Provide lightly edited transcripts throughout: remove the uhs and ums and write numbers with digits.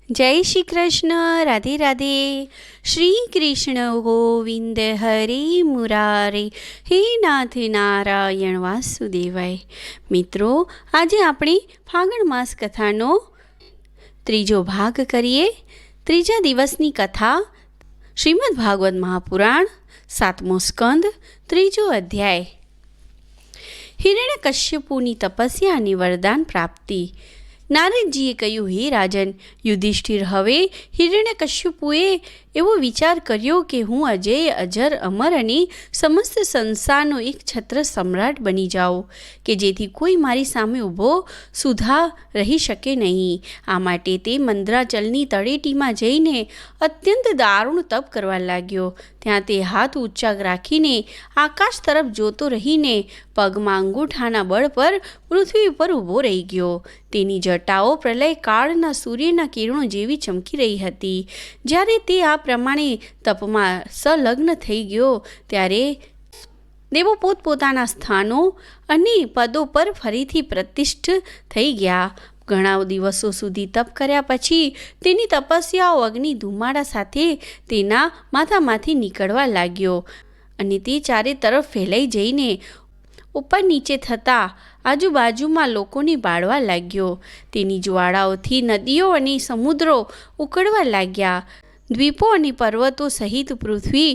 जय श्री कृष्ण। राधे राधे। श्री कृष्ण गोविंद हरे मुरारे, हे नाथ नारायण वासुदेवाय। मित्रों, આજે આપણે ફાગણ માસ કથાનો ત્રીજો ભાગ કરીએ। ત્રીજા દિવસની કથા શ્રીમદ ભાગવત મહાપુરાણ, 7મો સ્કંદ, ત્રીજો અધ્યાય। હિરણ્યકશ્યપુની તપસ્યા અને વરદાન પ્રાપ્તિ। નારદજીએ કહ્યું, હે રાજન યુધિષ્ઠિર, હવે હિરણ્યકશ્યપુએ એવો વિચાર કર્યો કે હું અજેય, અજર, અમર અને સમસ્ત સંસારનો એક છત્ર સમ્રાટ બની જાઉં, કે જેથી કોઈ મારી સામે ઊભો સુધા રહી શકે નહીં। આ માટે તે મંદ્રાચલની તળેટીમાં જઈને અત્યંત દારૂણ તપ કરવા લાગ્યો। ત્યાં તે હાથ ઊંચા રાખીને આકાશ તરફ જોતો રહીને પગમાં અંગૂઠાના બળ પર પૃથ્વી ઉપર ઊભો રહી ગયો। તેની જટાઓ પ્રલય કાળના સૂર્યના કિરણો જેવી ચમકી રહી હતી। જ્યારે તે આ પ્રમાણે તપમાં સંલગ્ન થઈ ગયો ત્યારે દેવો પોતપોતાના સ્થાનો અને પદો પર ફરીથી પ્રતિષ્ઠિત થઈ ગયા। ઘણા દિવસો સુધી તપ કર્યા પછી તેની તપસ્યાઓ અગ્નિ ધુમાડા સાથે તેના માથામાંથી નીકળવા લાગ્યો અને તે ચારે તરફ ફેલાઈ જઈને ઉપર નીચે થતાં આજુબાજુમાં લોકોને બાળવા લાગ્યો। તેની જ્વાળાઓથી નદીઓ અને સમુદ્રો ઉકળવા લાગ્યા। દ્વીપો અને પર્વતો સહિત પૃથ્વી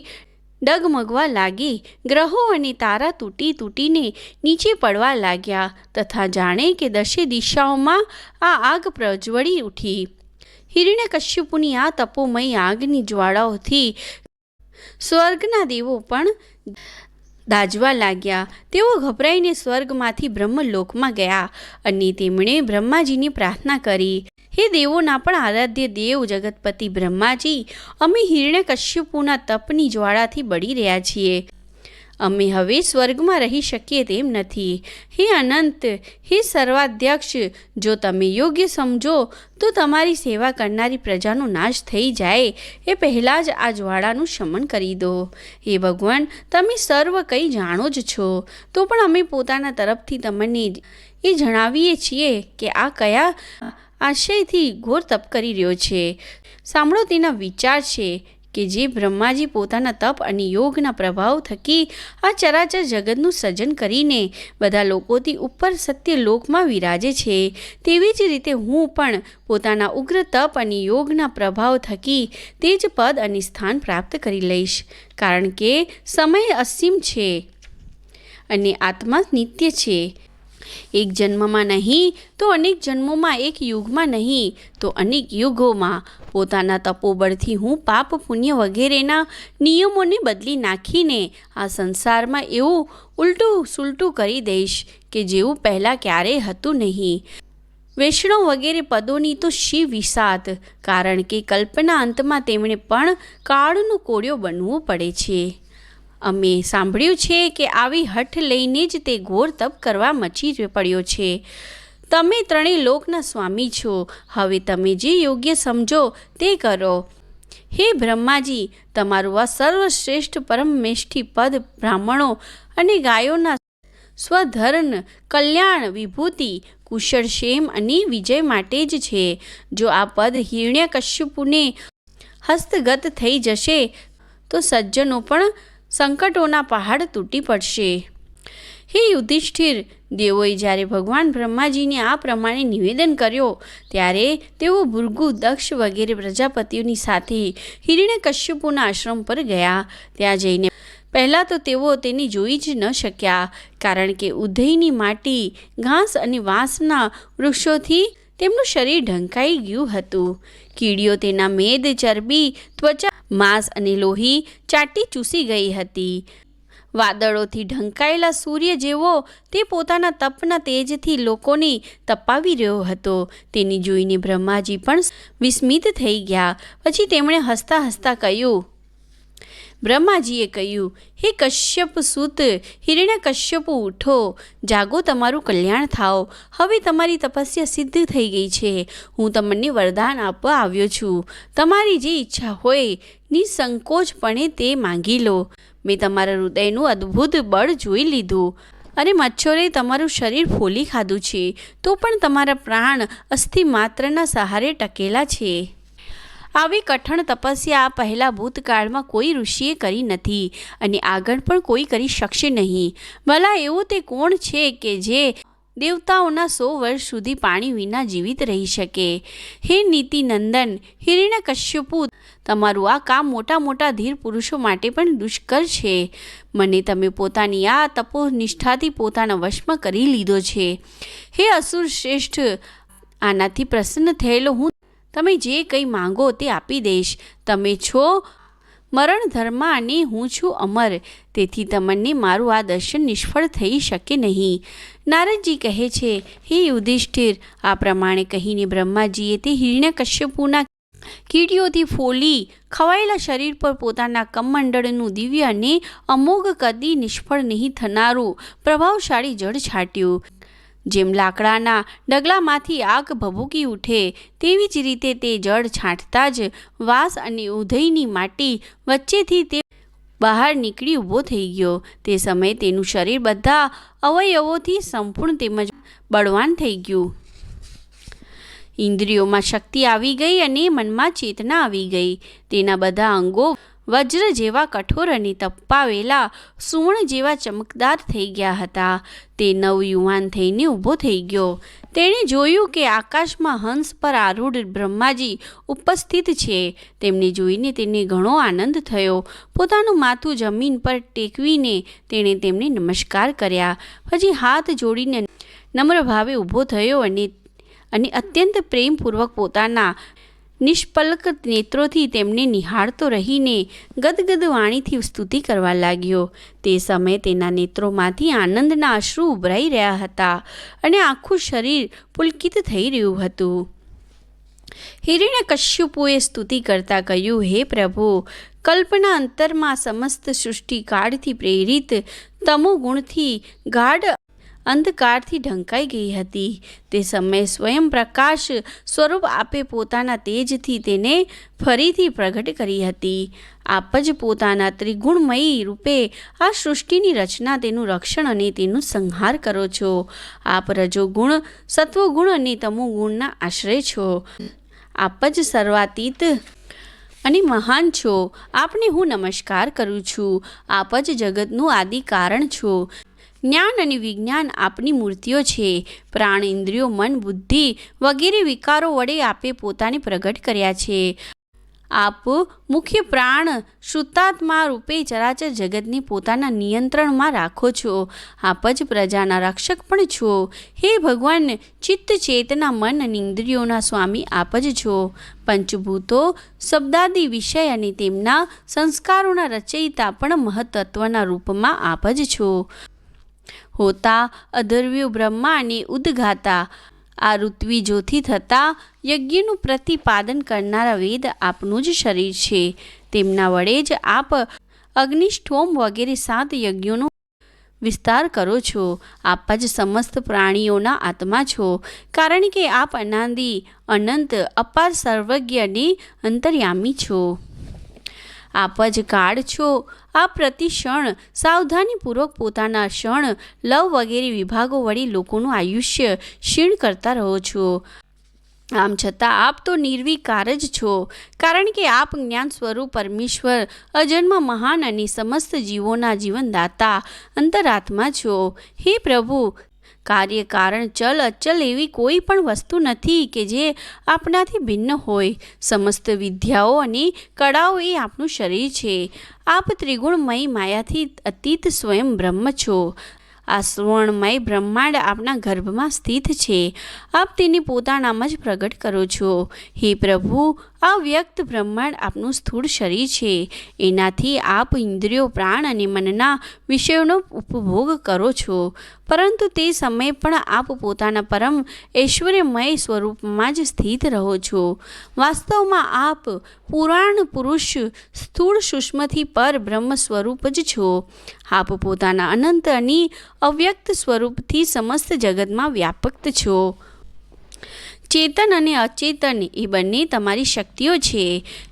ડગમગવા લાગી। ગ્રહો અને તારા તૂટી તૂટીને નીચે પડવા લાગ્યા તથા જાણે કે દશે દિશાઓમાં આ આગ પ્રજ્વળી ઉઠી। હિરણ્યકશ્યપુની આ તપોમય આગની જ્વાળાઓથી સ્વર્ગના દેવો પણ દાઝવા લાગ્યા। તેઓ ગભરાઈને સ્વર્ગમાંથી બ્રહ્મલોકમાં ગયા અને તેમણે બ્રહ્માજીની પ્રાર્થના કરી, હે દેવોના પણ આરાધ્ય દેવ જગતપતિ બ્રહ્માજી, અમે હિરણ્યકશ્યપુના તપની જ્વાળાથી બળી રહ્યા છીએ। અમે હવે સ્વર્ગમાં રહી શકીએ તેમ નથી। હે અનંત, હે સર્વાધ્યક્ષ, જો તમે યોગ્ય સમજો તો તમારી સેવા કરનારી પ્રજાનો નાશ થઈ જાય એ પહેલાં જ આ જ્વાળાનું શમન કરી દો। હે ભગવાન, તમે સર્વ કંઈ જાણો જ છો, તો પણ અમે પોતાના તરફથી તમને એ જણાવીએ છીએ કે આ કયા આશયથી ઘોર તપ કરી રહ્યો છે। સાંભળો તેના વિચાર છે કે જે બ્રહ્માજી પોતાના તપ અને યોગના પ્રભાવ થકી આ ચરાચર જગતનું સર્જન કરીને બધા લોકોથી ઉપર સત્ય લોકમાં વિરાજે છે, તેવી જ રીતે હું પણ પોતાના ઉગ્ર તપ અને યોગના પ્રભાવ થકી તે જ પદ અને સ્થાન પ્રાપ્ત કરી લઈશ। કારણ કે સમય અસીમ છે અને આત્મા નિત્ય છે। એક જન્મમાં નહીં તો અનેક જન્મોમાં, એક યુગમાં નહીં તો અનેક યુગોમાં પોતાના તપોબળથી હું પાપ પુણ્ય વગેરેના નિયમોને બદલી નાખીને આ સંસારમાં એવું ઉલટું સુલટું કરી દઈશ કે જેવું પહેલાં ક્યારેય હતું નહીં। વૈષ્ણવ વગેરે પદોની તો શી વિસાત, કારણ કે કલ્પના અંતમાં તેમણે પણ કાળનો કોળિયો બનવું પડે છે। અમે સાંભળ્યું છે કે આવી હઠ લઈને જ તે ઘોર તપ કરવા મચી પડ્યો છે। તમે ત્રણેય લોકના સ્વામી છો, હવે તમે જે યોગ્ય સમજો તે કરો। હે બ્રહ્માજી, તમારું આ સર્વશ્રેષ્ઠ પરમમેષ્ઠી પદ બ્રાહ્મણો અને ગાયોના સ્વધર્મ, કલ્યાણ, વિભૂતિ, કુશળ ક્ષેમ અને વિજય માટે જ છે। જો આ પદ હિરણ્યકશ્યપુને હસ્તગત થઈ જશે તો સજ્જનો પણ સંકટોના પહાડ તૂટી પડશે। હે યુધિષ્ઠિર, દેવોએ જ્યારે ભગવાન બ્રહ્માજીને આ પ્રમાણે નિવેદન કર્યો ત્યારે તેઓ ભૃગુ, દક્ષ વગેરે પ્રજાપતિઓની સાથે હિરણ્યકશ્યપુના આશ્રમ પર ગયા। ત્યાં જઈને પહેલાં તો તેઓ તેને જોઈ જ ન શક્યા, કારણ કે ઉધઈની માટી, ઘાસ અને વાંસના વૃક્ષોથી તેમનું શરીર ઢંકાઈ ગયું હતું। કીડીઓ તેના મેદ, ચરબી, ત્વચા, માંસ અને લોહી ચાટી ચૂસી ગઈ હતી। વાદળોથી ઢંકાયેલા સૂર્ય જેવો તે પોતાના તપના તેજથી લોકોને તપાવી રહ્યો હતો। તેને જોઈને બ્રહ્માજી પણ વિસ્મિત થઈ ગયા। પછી તેમણે હસતા હસતા કહ્યું, બ્રહ્માજીએ કહ્યું, હે કશ્યપ સૂત હિરણ્યકશ્યપુ, ઉઠો, જાગો, તમારું કલ્યાણ થાઓ। હવે તમારી તપસ્યા સિદ્ધ થઈ ગઈ છે। હું તમને વરદાન આપવા આવ્યો છું। તમારી જે ઈચ્છા હોય નિસંકોચપણે તે માંગી લો। મેં તમારા હૃદયનું અદ્ભુત બળ જોઈ લીધું અને મચ્છરે તમારું શરીર ફોલી ખાધું છે, તો પણ તમારા પ્રાણ અસ્થિ માત્રના સહારે ટકેલા છે। આવી કઠણ તપસ્યા આ પહેલાં ભૂતકાળમાં કોઈ ઋષિએ કરી નથી અને આગળ પણ કોઈ કરી શકશે નહીં. ભલા એવું તે કોણ છે કે જે દેવતાઓના 100 વર્ષ સુધી પાણી વિના જીવિત રહી શકે? હે નીતિનંદન હિરણ્યકશ્યપુ, તમારું આ કામ મોટા ધીર પુરુષો માટે પણ દુષ્કર છે. મને તમે પોતાની આ તપોનિષ્ઠાથી પોતાના વશમાં કરી લીધો છે. હે અસુર શ્રેષ્ઠ, આનાથી પ્રસન્ન થયેલો હું તમે જે કંઈ માંગો તે આપી દઈશ. તમે છો મરણ ધર્મ અને હું છું અમર, તેથી તમને મારું આ દર્શન નિષ્ફળ થઈ શકે નહીં. નારદજી કહે છે, હે યુધિષ્ઠિર, આ પ્રમાણે કહીને બ્રહ્માજીએ તે હિરણ્યકશ્યપુના કીડીઓથી ફોલી ખવાયેલા શરીર પર પોતાના કમંડળનું દિવ્ય અને અમોઘ કદી નિષ્ફળ નહીં થનારું પ્રભાવશાળી જળ છાંટ્યું. જેમ લાકડાના ડગલામાંથી આગ ભભૂકી ઉઠે તેવી જ રીતે તે જળ છાંટતા જ વાસ અને ઉધઈની માટી વચ્ચેથી તે બહાર નીકળી ઊભો થઈ ગયો. તે સમયે તેનું શરીર બધા અવયવોથી સંપૂર્ણ તેમજ બળવાન થઈ ગયું. ઇન્દ્રિયોમાં શક્તિ આવી ગઈ અને મનમાં ચેતના આવી ગઈ. તેના બધા અંગો વજ્ર જેવા કઠોર અને તપાવેલા સુવર્ણ જેવા ચમકદાર થઈ ગયા હતા. તે નવયુવાન થઈને ઊભો થઈ ગયો. તેણે જોયું કે આકાશમાં હંસ પર આરૂઢ બ્રહ્માજી ઉપસ્થિત છે. તેમને જોઈને તેને ઘણો આનંદ થયો. પોતાનું માથું જમીન પર ટેકવીને તેણે તેમને નમસ્કાર કર્યા. પછી હાથ જોડીને નમ્ર ભાવે ઊભો થયો અને અત્યંત પ્રેમપૂર્વક પોતાના નિષ્પલક નેત્રોથી તેમને નિહાળતો રહીને ગદગદ વાણીથી સ્તુતિ કરવા લાગ્યો. તે સમયે તેના નેત્રોમાંથી આનંદના અશ્રુ ઉભરાઈ રહ્યા હતા અને આખું શરીર પુલકિત થઈ રહ્યું હતું. હિરણ્યકશ્યપુએ સ્તુતિ કરતા કહ્યું, હે પ્રભુ, કલ્પના અંતરમાં સમસ્ત સૃષ્ટિ કાળથી પ્રેરિત તમોગુણથી ગાઢ અંધકારથી ઢંકાઈ ગઈ હતી. તે સમયે સ્વયં પ્રકાશ સ્વરૂપ આપે પોતાના તેજથી તેને ફરીથી પ્રગટ કરી હતી. આપ જ પોતાના ત્રિગુણમયી રૂપે આ સૃષ્ટિની રચના, તેનું રક્ષણ અને તેનું સંહાર કરો છો. આપ રજોગુણ, સત્વગુણ અને તમોગુણના આશ્રય છો. આપ જ સર્વાતીત અને મહાન છો. આપને હું નમસ્કાર કરું છું. આપ જ જગતનું આદિ કારણ છો. જ્ઞાન અને વિજ્ઞાન આપની મૂર્તિઓ છે. પ્રાણ, ઇન્દ્રિયો, મન, બુદ્ધિ વગેરે વિકારો વડે આપે પોતાને પ્રગટ કર્યા છે. આપ મુખ્ય પ્રાણ શુદ્ધાત્મા રૂપે ચરાચર જગતને પોતાના નિયંત્રણમાં રાખો છો. આપ જ પ્રજાના રક્ષક પણ છો. હે ભગવાન, ચિત્ત, ચેતના, મન અને ઇન્દ્રિયોના સ્વામી આપ જ છો. પંચભૂતો, શબ્દાદિ વિષય અને તેમના સંસ્કારોના રચયિતા પણ મહત્તત્વના રૂપમાં આપ જ છો. હોતા, અધર્વ્યો, બ્રહ્મા અને ઉદ્ગાતા, આ ઋત્વિજોથી થતા યજ્ઞનું પ્રતિપાદન કરનારા વેદ આપનું જ શરીર છે. તેમના વડે જ આપ અગ્નિષ્ઠોમ વગેરે 7 યજ્ઞોનો વિસ્તાર કરો છો. આપ જ સમસ્ત પ્રાણીઓના આત્મા છો, કારણ કે આપ અનાદિ, અનંત, અપાર, સર્વજ્ઞ અને અંતર્યામી છો. આપ જ કાળ છો. આપ પ્રતિક્ષણ સાવધાનીપૂર્વક પોતાના ક્ષણ, લવ વગેરે વિભાગો વડે લોકોનું આયુષ્ય ક્ષીણ કરતા રહો છો. આમ છતાં આપ તો નિર્વિકાર જ છો, કારણ કે આપ જ્ઞાન સ્વરૂપ પરમેશ્વર, અજન્મ, મહાન અને સમસ્ત જીવોના જીવનદાતા અંતરાત્મા છો. હે પ્રભુ, કાર્ય, કારણ, ચલ, અચલ એવી કોઈ પણ વસ્તુ નથી કે જે આપનાથી ભિન્ન હોય. સમસ્ત વિદ્યાઓ અને કળાઓ એ આપનું શરીર છે. આપ ત્રિગુણમય માયાથી અતીત સ્વયં બ્રહ્મ છો. આ સુવર્ણમય બ્રહ્માંડ આપના ગર્ભમાં સ્થિત છે. આપ તેને પોતાનામાં જ પ્રગટ કરો છો. હે પ્રભુ, આ વ્યક્ત બ્રહ્માંડ આપનું સ્થૂળ શરીર છે. એનાથી આપ ઇન્દ્રિયો, પ્રાણ અને મનના વિષયોનો ઉપભોગ કરો છો. પરંતુ તે સમયે પણ આપ પોતાના પરમ ઐશ્વર્યમય સ્વરૂપમાં જ સ્થિત રહો છો. વાસ્તવમાં આપ પુરાણ પુરુષ, સ્થૂળ સૂક્ષ્મથી પર બ્રહ્મ સ્વરૂપ જ છો. આપ પોતાના અનંત અને અવ્યક્ત સ્વરૂપથી સમસ્ત જગતમાં વ્યાપક છો. ચેતન અને અચેતન એ બંને તમારી શક્તિઓ છે.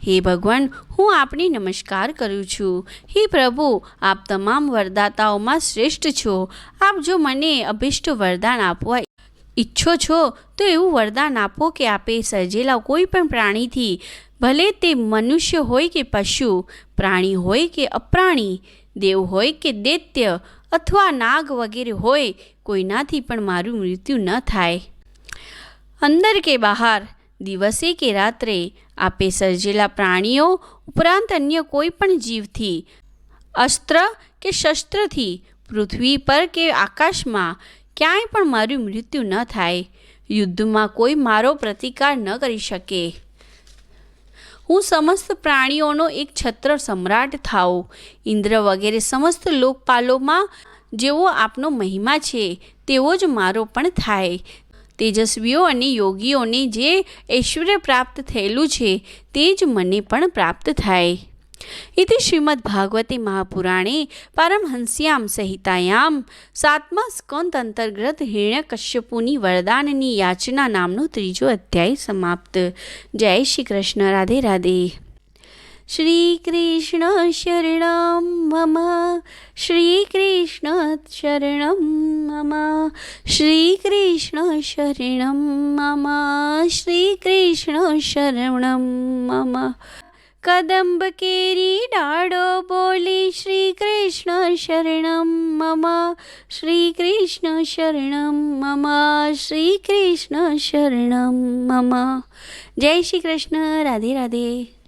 હે ભગવાન, હું આપને નમસ્કાર કરું છું. હે પ્રભુ, આપ તમામ વરદાતાઓમાં શ્રેષ્ઠ છો. આપ જો મને અભિષ્ટ વરદાન આપવા ઈચ્છો છો તો એવું વરદાન આપો કે આપે સર્જેલા કોઈ પણ પ્રાણીથી, ભલે તે મનુષ્ય હોય કે પશુ, પ્રાણી હોય કે અપ્રાણી, દેવ હોય કે દૈત્ય અથવા નાગ વગેરે હોય, કોઈનાથી પણ મારું મૃત્યુ ન થાય. અંદર કે બહાર, દિવસે કે રાત્રે, આપે સર્જેલા પ્રાણીઓ ઉપરાંત અન્ય કોઈ પણ જીવથી, અસ્ત્ર કે શસ્ત્રથી, પૃથ્વી પર કે આકાશમાં ક્યાંય પણ મારું મૃત્યુ ન થાય. યુદ્ધમાં કોઈ મારો પ્રતિકાર ન કરી શકે. હું સમસ્ત પ્રાણીઓનો એક છત્ર સમ્રાટ થાઉં. ઇન્દ્ર વગેરે સમસ્ત લોકપાલોમાં જેવો આપનો મહિમા છે તેવો જ મારો પણ થાય. તેજસ્વીઓ અને યોગીઓને જે ઐશ્વર્ય પ્રાપ્ત થયેલું છે તે જ મને પણ પ્રાપ્ત થાય. इति श्रीमद्भागवते महापुराणे पारमहंस्यां संहितायां 7મા સ્કંદ અંતર્ગત હિરણ્યકશ્યપુની વરદાનની યાચના નામનો 3જો અધ્યાય સમાપ્ત. જય શ્રી કૃષ્ણ. રાધે રાધે. શ્રી કૃષ્ણ શરણમ મમ, શ્રી કૃષ્ણ શરણમ મમ, શ્રી કૃષ્ણ શરણમ મમ, શ્રી કૃષ્ણ શરણમ મમ. કદંબ કેરી ડાળો બોલી શ્રી કૃષ્ણ શરણમ મમ, શ્રી કૃષ્ણ શરણમ મમ, શ્રી કૃષ્ણ શરણમ મમ. જય શ્રી કૃષ્ણ. રાધે રાધે.